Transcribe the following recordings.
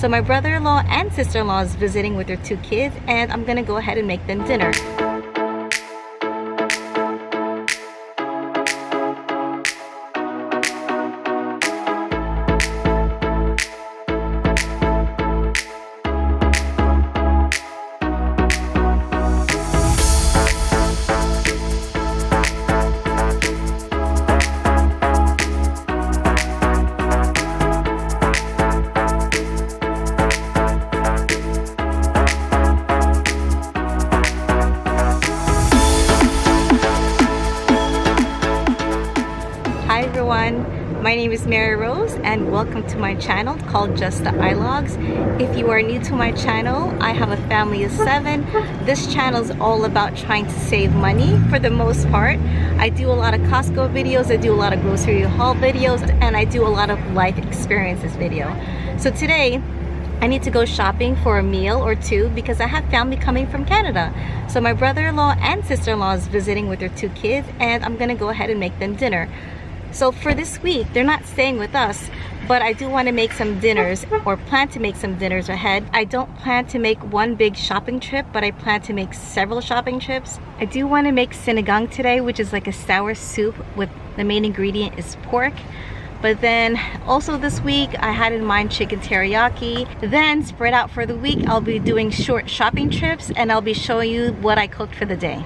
So my brother-in-law and sister-in-law is visiting with their 2 kids, and I'm gonna go ahead and make them dinner. Hi everyone, my name is Mary Rose and welcome to my channel called Just the iLogs. If you are new to my channel, I have a family of 7. This channel is all about trying to save money for the most part. I do a lot of Costco videos, I do a lot of grocery haul videos, and I do a lot of life experiences video. So today, I need to go shopping for a meal or 2 because I have family coming from Canada. So my brother-in-law and sister-in-law is visiting with their 2 kids, and I'm gonna go ahead and make them dinner. So for this week, they're not staying with us, but I do want to make some dinners or plan to make some dinners ahead. I don't plan to make one big shopping trip, but I plan to make several shopping trips. I do want to make sinigang today, which is like a sour soup with the main ingredient is pork. But then also this week, I had in mind chicken teriyaki. Then spread out for the week, I'll be doing short shopping trips and I'll be showing you what I cooked for the day.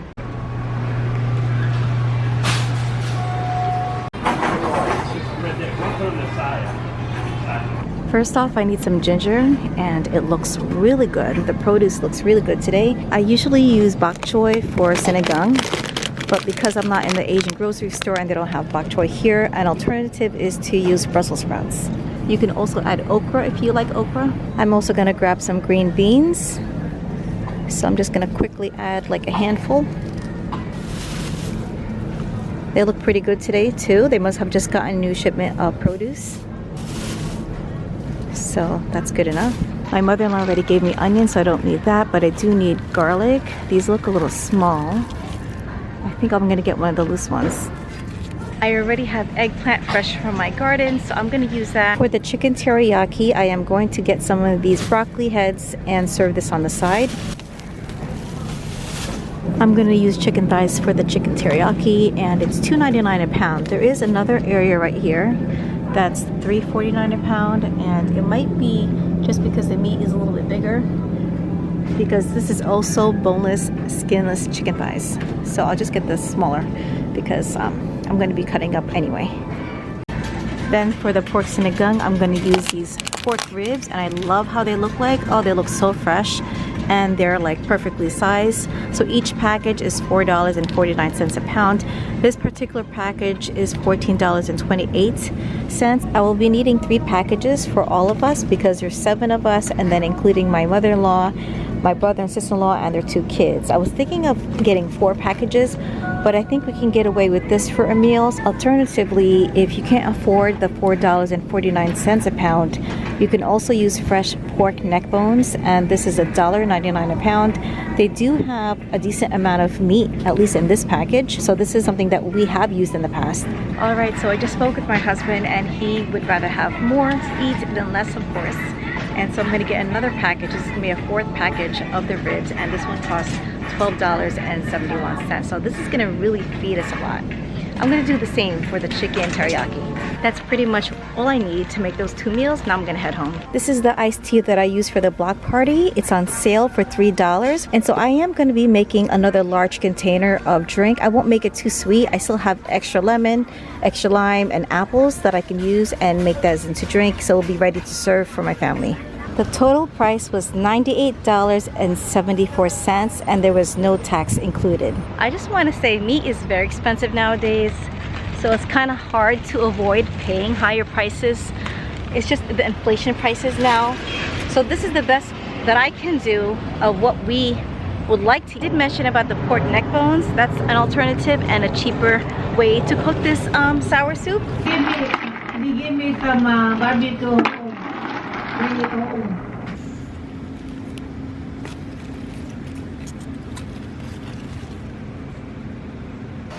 First off, I need some ginger, and it looks really good. The produce looks really good today. I usually use bok choy for sinigang, but because I'm not in the Asian grocery store and they don't have bok choy here, an alternative is to use Brussels sprouts. You can also add okra if you like okra. I'm also gonna grab some green beans. So I'm just gonna quickly add like a handful. They look pretty good today too. They must have just gotten a new shipment of produce. So that's good enough. My mother-in-law already gave me onions, so I don't need that, but I do need garlic. These look a little small. I think I'm gonna get one of the loose ones. I already have eggplant fresh from my garden, so I'm gonna use that. For the chicken teriyaki, I am going to get some of these broccoli heads and serve this on the side. I'm gonna use chicken thighs for the chicken teriyaki, and it's $2.99 a pound. There is another area right here that's $3.49 a pound, and it might be just because the meat is a little bit bigger, because this is also boneless, skinless chicken thighs. So I'll just get this smaller because I'm going to be cutting up anyway. Then for the pork sinigang, I'm going to use these pork ribs, and I love how they look like. Oh, they look so fresh, and they're like perfectly sized. So each package is $4.49 a pound. This particular package is $14.28. I will be needing 3 packages for all of us because there's 7 of us, and then including my mother-in-law, my brother and sister-in-law, and their 2 kids. I was thinking of getting 4 packages, but I think we can get away with this for a meal. Alternatively, if you can't afford the $4.49 a pound, you can also use fresh pork neck bones, and this is $1.99 a pound. They do have a decent amount of meat, at least in this package, so this is something that we have used in the past. All right, so I just spoke with my husband, and he would rather have more to eat than less, of course. And so I'm going to get another package. This is going to be a 4th package of the ribs, and this one costs $12.71. So this is going to really feed us a lot. I'm going to do the same for the chicken teriyaki. That's pretty much all I need to make those 2 meals. Now I'm going to head home. This is the iced tea that I use for the block party. It's on sale for $3. And so I am going to be making another large container of drink. I won't make it too sweet. I still have extra lemon, extra lime, and apples that I can use and make that into drink. So it'll be ready to serve for my family. The total price was $98.74, and there was no tax included. I just want to say meat is very expensive nowadays, so it's kind of hard to avoid paying higher prices. It's just the inflation prices now. So this is the best that I can do of what we would like to. I did mention about the pork neck bones. That's an alternative and a cheaper way to cook this sour soup. Give me some barbecue.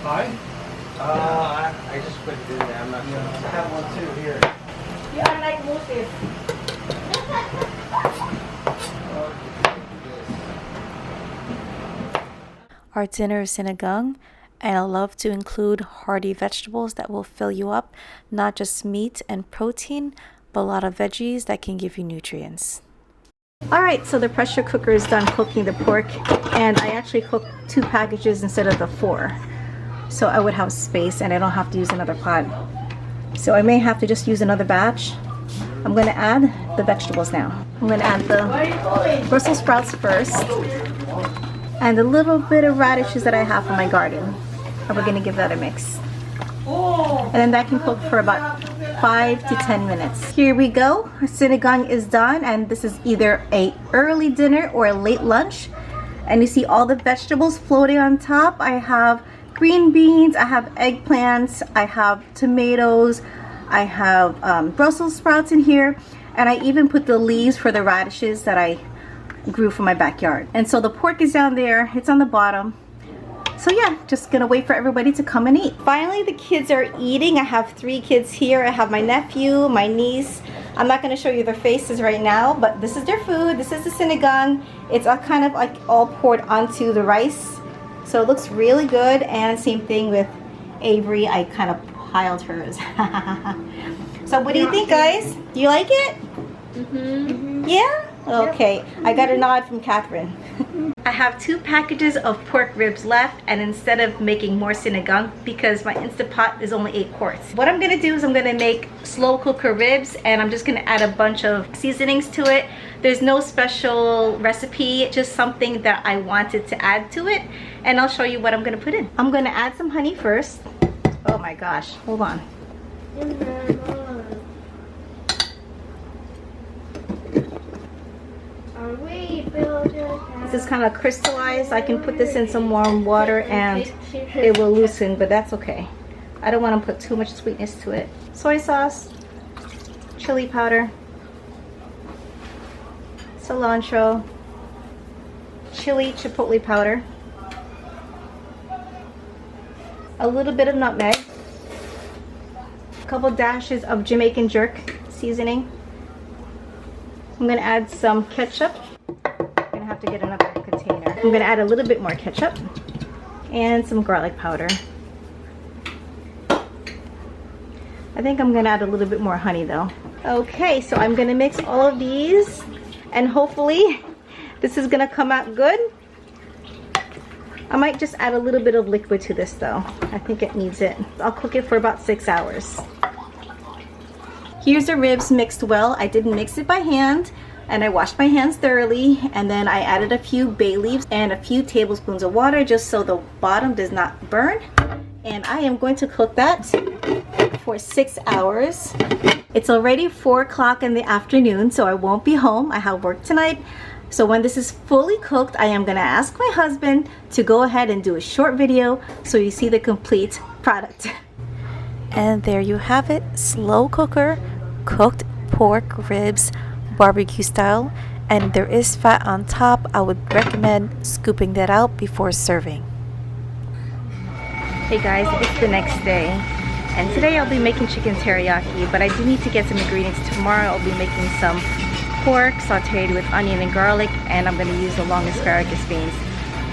Hi? I just put it in there. I'm not sure. I have one too here. You are like Moses. Our dinner is sinigang, and I love to include hearty vegetables that will fill you up, not just meat and protein, but a lot of veggies that can give you nutrients. Alright, so the pressure cooker is done cooking the pork, and I actually cooked 2 packages instead of the 4. So I would have space and I don't have to use another pot. So I may have to just use another batch. I'm going to add the vegetables now. I'm going to add the Brussels sprouts first, and a little bit of radishes that I have from my garden. And we're going to give that a mix. And then that can cook for about 5 to 10 minutes. Here we go. Our sinigang is done, and this is either a early dinner or a late lunch. And you see all the vegetables floating on top. I have green beans, I have eggplants, I have tomatoes, I have Brussels sprouts in here, and I even put the leaves for the radishes that I grew from my backyard. And so the pork is down there, it's on the bottom. So yeah, just gonna wait for everybody to come and eat. Finally, the kids are eating. I have 3 kids here. I have my nephew, my niece. I'm not gonna show you their faces right now, but this is their food. This is the sinigang. It's all kind of like all poured onto the rice. So it looks really good, and same thing with Avery. I kind of piled hers. So what do you think, guys? Do you like it? Yeah? Okay. I got a nod from Catherine. I have 2 packages of pork ribs left, and instead of making more sinigang, because my Instant Pot is only 8 quarts, what I'm gonna do is I'm gonna make slow cooker ribs, and I'm just gonna add a bunch of seasonings to it. There's no special recipe, just something that I wanted to add to it, and I'll show you what I'm gonna put in. I'm gonna add some honey first. Oh my gosh, hold on. This is kind of crystallized. I can put this in some warm water and it will loosen, but that's okay. I don't want to put too much sweetness to it. Soy sauce, chili powder, cilantro, chili chipotle powder, a little bit of nutmeg, a couple dashes of Jamaican jerk seasoning. I'm going to add some ketchup. I'm going to have to get another container. I'm going to add a little bit more ketchup and some garlic powder. I think I'm going to add a little bit more honey though. Okay, so I'm going to mix all of these, and hopefully this is going to come out good. I might just add a little bit of liquid to this though. I think it needs it. I'll cook it for about 6 hours. Here's the ribs mixed well. I didn't mix it by hand, and I washed my hands thoroughly, and then I added a few bay leaves and a few tablespoons of water just so the bottom does not burn. And I am going to cook that for 6 hours. It's already 4 o'clock in the afternoon, so I won't be home. I have work tonight. So when this is fully cooked, I am gonna ask my husband to go ahead and do a short video so you see the complete product. And there you have it, slow cooker, cooked pork ribs, barbecue style, and there is fat on top. I would recommend scooping that out before serving. Hey guys, it's the next day, and today I'll be making chicken teriyaki, but I do need to get some ingredients. Tomorrow I'll be making some pork sauteed with onion and garlic, and I'm going to use the long asparagus beans.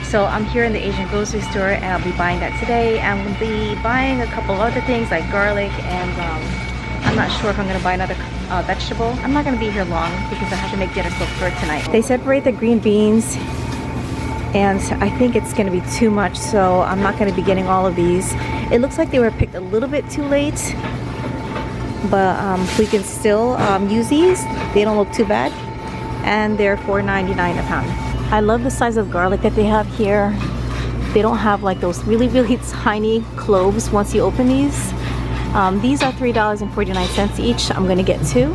So I'm here in the Asian grocery store, and I'll be buying that today. I'm going to be buying a couple other things like garlic, and I'm not sure if I'm going to buy another vegetable. I'm not going to be here long because I have to make dinner cook for tonight. They separate the green beans, and I think it's going to be too much, so I'm not going to be getting all of these. It looks like they were picked a little bit too late, but we can still use these. They don't look too bad, and they're $4.99 a pound. I love the size of garlic that they have here. They don't have like those really tiny cloves once you open these. These are $3.49 each. I'm gonna get 2.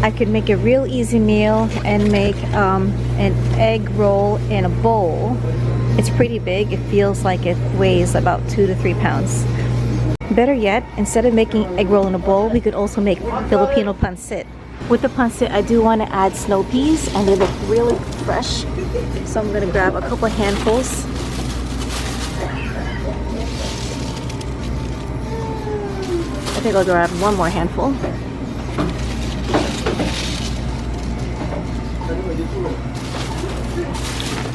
I could make a real easy meal and make an egg roll in a bowl. It's pretty big. It feels like it weighs about 2 to 3 pounds. Better yet, instead of making egg roll in a bowl, we could also make Filipino pancit. With the pancit, I do want to add snow peas, and they look really fresh. So I'm gonna grab a couple handfuls. I think I'll grab one more handful.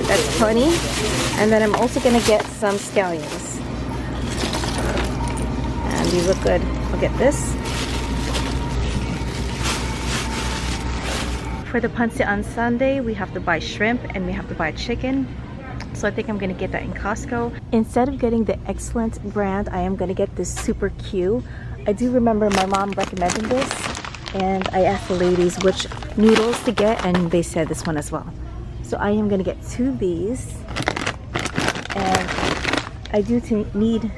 That's 20. And then I'm also gonna get some scallions. And these look good. I'll get this. For the pancit on Sunday, we have to buy shrimp and we have to buy chicken. So I think I'm gonna get that in Costco. Instead of getting the Excellent brand, I am gonna get this Super Q. I do remember my mom recommending this, and I asked the ladies which noodles to get, and they said this one as well. So I am gonna get 2 of these, and I do need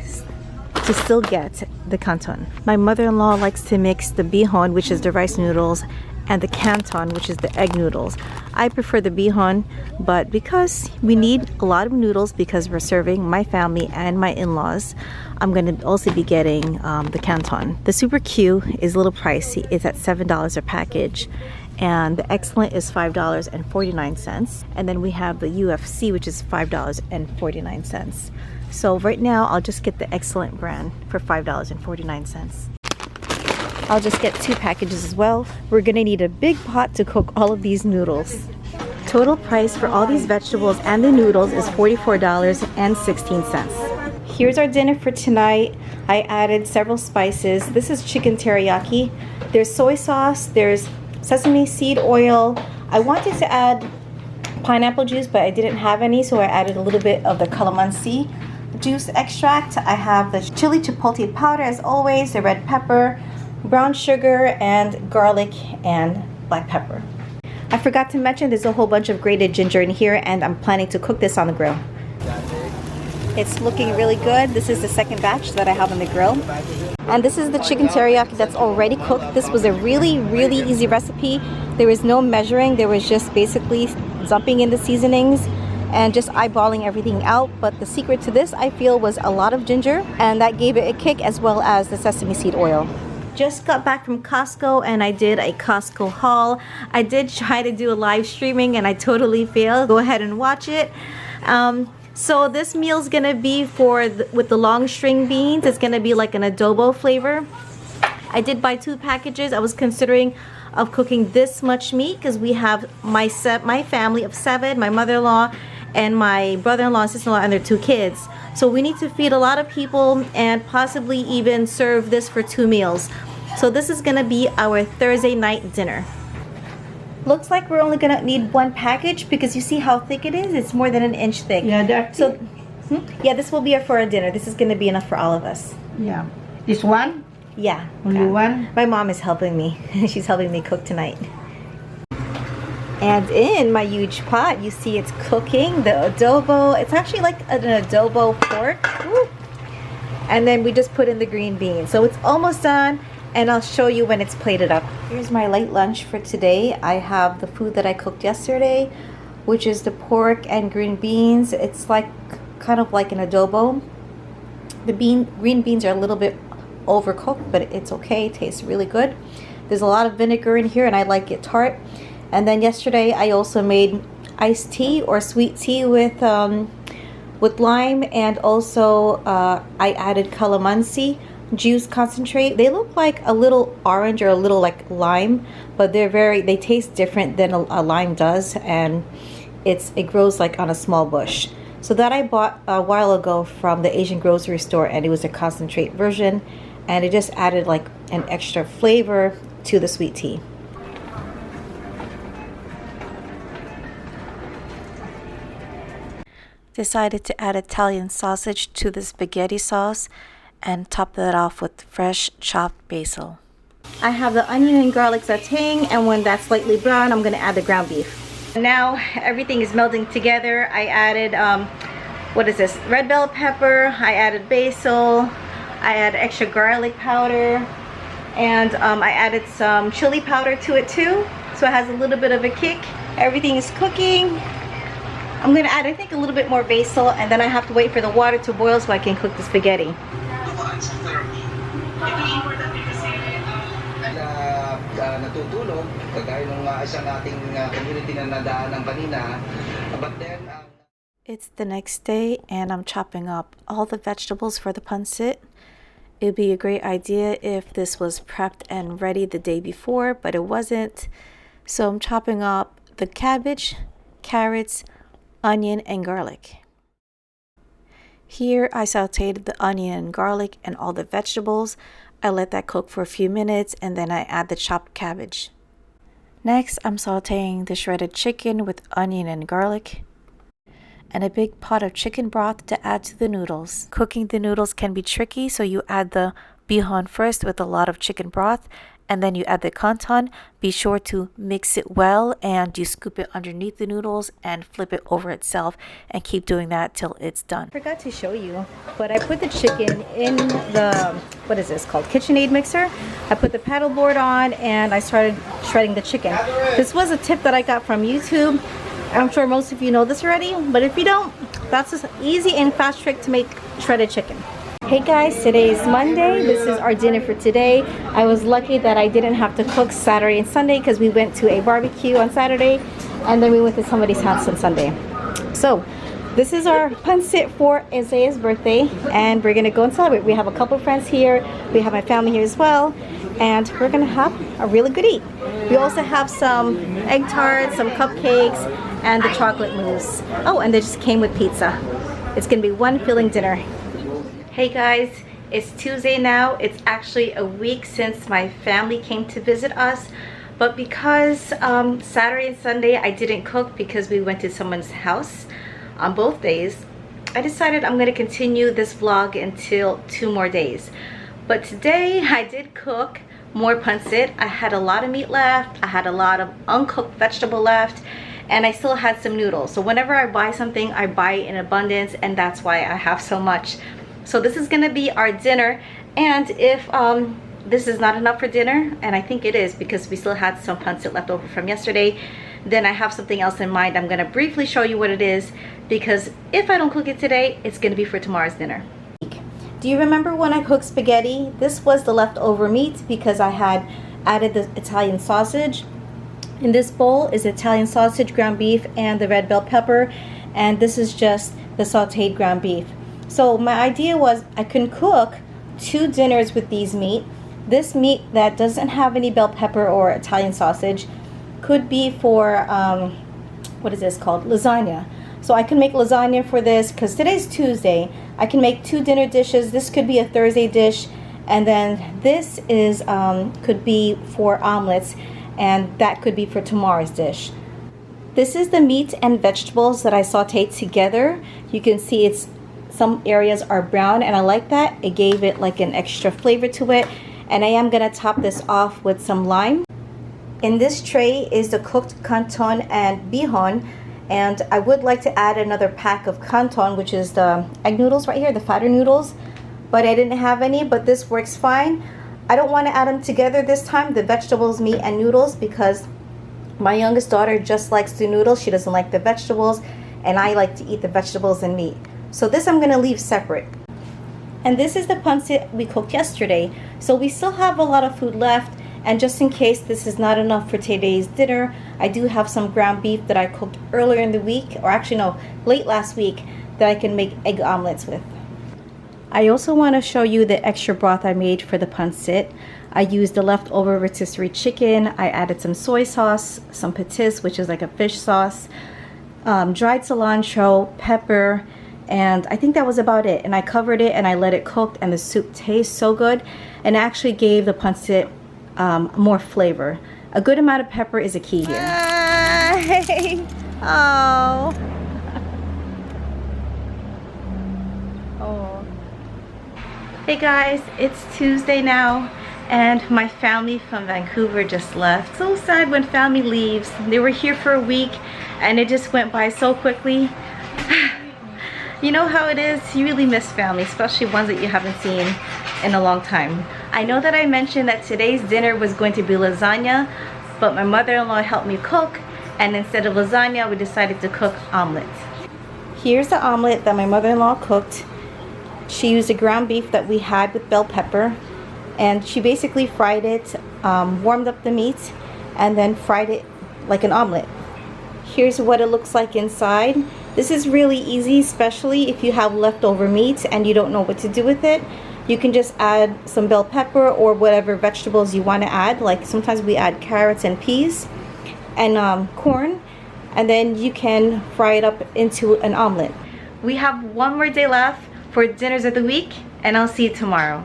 to still get the canton. My mother-in-law likes to mix the bihon, which is the rice noodles, and the canton, which is the egg noodles. I prefer the bihon, but because we need a lot of noodles because we're serving my family and my in-laws, I'm going to also be getting the canton. The Super Q is a little pricey. It's at $7 a package, and the Excellent is $5.49. And then we have the UFC, which is $5.49. So right now, I'll just get the Excellent brand for $5.49. I'll just get 2 packages as well. We're gonna need a big pot to cook all of these noodles. Total price for all these vegetables and the noodles is $44.16. Here's our dinner for tonight. I added several spices. This is chicken teriyaki. There's soy sauce, there's sesame seed oil. I wanted to add pineapple juice, but I didn't have any, so I added a little bit of the calamansi juice extract. I have the chili chipotle powder as always, the red pepper, brown sugar, and garlic and black pepper. I forgot to mention there's a whole bunch of grated ginger in here, and I'm planning to cook this on the grill. It's looking really good. This is the second batch that I have on the grill. And this is the chicken teriyaki that's already cooked. This was a really easy recipe. There was no measuring. There was just basically dumping in the seasonings and just eyeballing everything out. But the secret to this, I feel, was a lot of ginger, and that gave it a kick, as well as the sesame seed oil. Just got back from Costco and I did a Costco haul. I did try to do a live streaming and I totally failed. Go ahead and watch it. So this meal is gonna be with the long string beans. It's gonna be like an adobo flavor. I did buy 2 packages. I was considering of cooking this much meat because we have my family of 7, my mother-in-law and my brother-in-law and sister-in-law and their 2 kids. So we need to feed a lot of people and possibly even serve this for 2 meals. So this is gonna be our Thursday night dinner. Looks like we're only gonna need 1 package because you see how thick it is? It's more than an inch thick. Yeah, that's so. Yeah, this will be for our dinner. This is gonna be enough for all of us. yeah. This one? Yeah. Only one? My mom is helping me. She's helping me cook tonight. And in my huge pot, you see it's cooking the adobo. It's actually like an adobo pork. Woo. And then we just put in the green beans. So it's almost done, and I'll show you when it's plated up. Here's my light lunch for today. I have the food that I cooked yesterday, which is the pork and green beans. It's like kind of like an adobo. The green beans are a little bit overcooked, but it's okay. It tastes really good. There's a lot of vinegar in here, and I like it tart. And then yesterday I also made iced tea or sweet tea with lime, and also I added calamansi juice concentrate. They look like a little orange or a little like lime, but they taste different than a lime does, and it grows like on a small bush. So that I bought a while ago from the Asian grocery store, and it was a concentrate version, and it just added like an extra flavor to the sweet tea. Decided to add Italian sausage to the spaghetti sauce and top that off with fresh chopped basil. I have the onion and garlic sauteing, and when that's slightly brown, I'm going to add the ground beef. Now everything is melding together. I added, what is this? Red bell pepper. I added basil. I added extra garlic powder. And I added some chili powder to it too, so it has a little bit of a kick. Everything is cooking. I'm going to add, I think, a little bit more basil, and then I have to wait for the water to boil so I can cook the spaghetti. It's the next day, and I'm chopping up all the vegetables for the pancit. It'd be a great idea if this was prepped and ready the day before, but it wasn't. So I'm chopping up the cabbage, carrots, onion, and garlic. Here I sauteed the onion and garlic and all the vegetables. I let that cook for a few minutes and then I add the chopped cabbage. Next, I'm sauteing the shredded chicken with onion and garlic and a big pot of chicken broth to add to the noodles. Cooking the noodles can be tricky, so you add the bihon first with a lot of chicken broth and then you add the canton. Be sure to mix it well and you scoop it underneath the noodles and flip it over itself and keep doing that till it's done. I forgot to show you, but I put the chicken in the, what is this called, KitchenAid mixer. I put the paddle board on and I started shredding the chicken. This was a tip that I got from YouTube. I'm sure most of you know this already, but if you don't, that's an easy and fast trick to make shredded chicken. Hey guys, today is Monday. This is our dinner for today. I was lucky that I didn't have to cook Saturday and Sunday because we went to a barbecue on Saturday and then we went to somebody's house on Sunday. So this is our pancit for Isaiah's birthday and we're gonna go and celebrate. We have a couple friends here. We have my family here as well and we're gonna have a really good eat. We also have some egg tarts, some cupcakes, and the chocolate mousse. Oh, and they just came with pizza. It's gonna be one filling dinner. Hey guys, it's Tuesday now. It's actually a week since my family came to visit us, but because Saturday and Sunday I didn't cook because we went to someone's house on both days, I decided I'm gonna continue this vlog until 2 more days. But today I did cook more pancit. I had a lot of meat left, I had a lot of uncooked vegetable left, and I still had some noodles. So whenever I buy something, I buy it in abundance, and that's why I have so much. So this is gonna be our dinner, and if this is not enough for dinner, and I think it is because we still had some pancit left over from yesterday, then I have something else in mind. I'm gonna briefly show you what it is, because if I don't cook it today, it's gonna be for tomorrow's dinner. Do you remember when I cooked spaghetti? This was the leftover meat because I had added the Italian sausage. In this bowl is Italian sausage, ground beef, and the red bell pepper, and this is just the sauteed ground beef. So my idea was I can cook 2 dinners with these meat. This meat that doesn't have any bell pepper or Italian sausage could be for, what is this called? Lasagna. So I can make lasagna for this because today's Tuesday. I can make 2 dinner dishes. This could be a Thursday dish. And then this is could be for omelets, and that could be for tomorrow's dish. This is the meat and vegetables that I sauteed together. You can see it's some areas are brown and I like that. It gave it like an extra flavor to it. And I am gonna top this off with some lime. In this tray is the cooked canton and bihon, and I would like to add another pack of canton, which is the egg noodles right here, the fatter noodles, but I didn't have any, but this works fine. I don't want to add them together this time, the vegetables, meat, and noodles, because my youngest daughter just likes the noodles. She doesn't like the vegetables, and I like to eat the vegetables and meat. So this I'm going to leave separate. And this is the pancit we cooked yesterday. So we still have a lot of food left, and just in case this is not enough for today's dinner, I do have some ground beef that I cooked earlier in the week, or actually no, late last week, that I can make egg omelets with. I also want to show you the extra broth I made for the pancit. I used the leftover rotisserie chicken. I added some soy sauce, some patis, which is like a fish sauce, dried cilantro, pepper, and I think that was about it. And I covered it and I let it cook, and the soup tastes so good and actually gave the pancit more flavor. A good amount of pepper is a key here. Hey. Oh. Oh. Hey guys, it's Tuesday now, and my family from Vancouver just left. So sad when family leaves. They were here for a week and it just went by so quickly. You know how it is, you really miss family, especially ones that you haven't seen in a long time. I know that I mentioned that today's dinner was going to be lasagna, but my mother-in-law helped me cook, and instead of lasagna, we decided to cook omelets. Here's the omelet that my mother-in-law cooked. She used the ground beef that we had with bell pepper, and she basically fried it, warmed up the meat, and then fried it like an omelet. Here's what it looks like inside. This is really easy, especially if you have leftover meat and you don't know what to do with it. You can just add some bell pepper or whatever vegetables you want to add. Like sometimes we add carrots and peas and corn. and then you can fry it up into an omelet. We have one more day left for dinners of the week, and I'll see you tomorrow.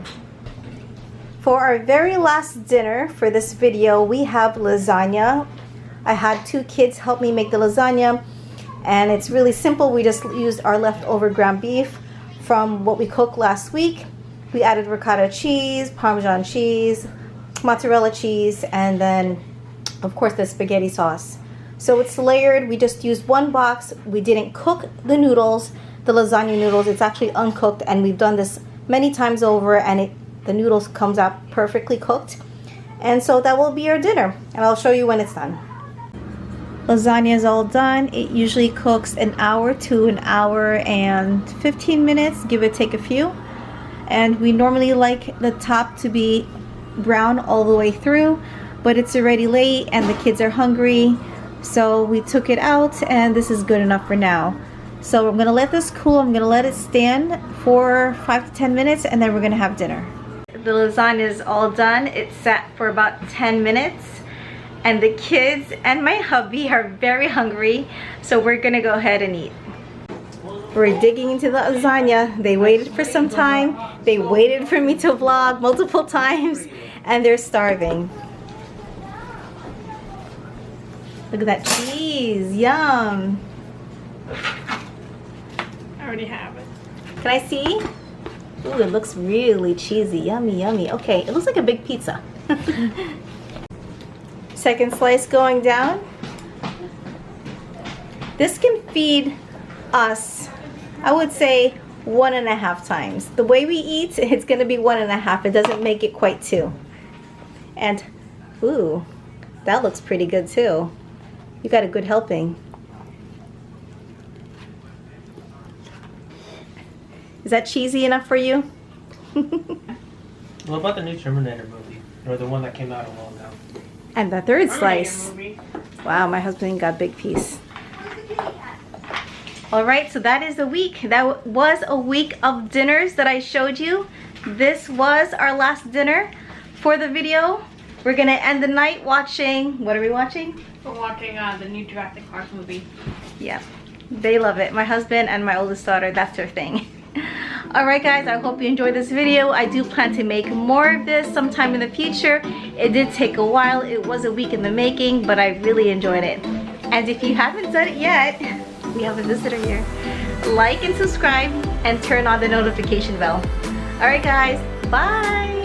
For our very last dinner for this video, we have lasagna. I had 2 kids help me make the lasagna, and it's really simple. We just used our leftover ground beef from what we cooked last week. We added ricotta cheese, Parmesan cheese, mozzarella cheese, and then of course the spaghetti sauce. So it's layered. We just used 1 box. We didn't cook the noodles, the lasagna noodles. It's actually uncooked, and we've done this many times over, and the noodles comes out perfectly cooked. And so that will be our dinner, and I'll show you when it's done. Lasagna is all done. It usually cooks an hour to an hour and 15 minutes, give or take a few. And we normally like the top to be brown all the way through, but it's already late and the kids are hungry, so we took it out, and this is good enough for now. So I'm gonna let this cool. I'm gonna let it stand for 5 to 10 minutes, and then we're gonna have dinner. The lasagna is all done. It sat for about 10 minutes, and the kids and my hubby are very hungry, so we're gonna go ahead and eat. We're digging into the lasagna. They waited for some time. They waited for me to vlog multiple times, and they're starving. Look at that cheese, yum. I already have it. Can I see? Ooh, it looks really cheesy, yummy, yummy. Okay, it looks like a big pizza. Second slice going down. This can feed us, I would say, 1.5 times. The way we eat, it's gonna be 1.5. It doesn't make it quite 2. And, ooh, that looks pretty good too. You got a good helping. Is that cheesy enough for you? What about the new Terminator movie? Or the one that came out a while ago? And the third Terminator slice. movie. Wow, my husband got a big piece. Alright, so that is the week. That was a week of dinners that I showed you. This was our last dinner for the video. We're gonna end the night watching, what are we watching? We're watching the new Jurassic Park movie. Yeah, they love it. My husband and my oldest daughter, that's their thing. Alright guys, I hope you enjoyed this video. I do plan to make more of this sometime in the future. It did take a while. It was a week in the making, but I really enjoyed it. And if you haven't done it yet, we have a visitor here. Like and subscribe and turn on the notification bell. Alright guys, bye!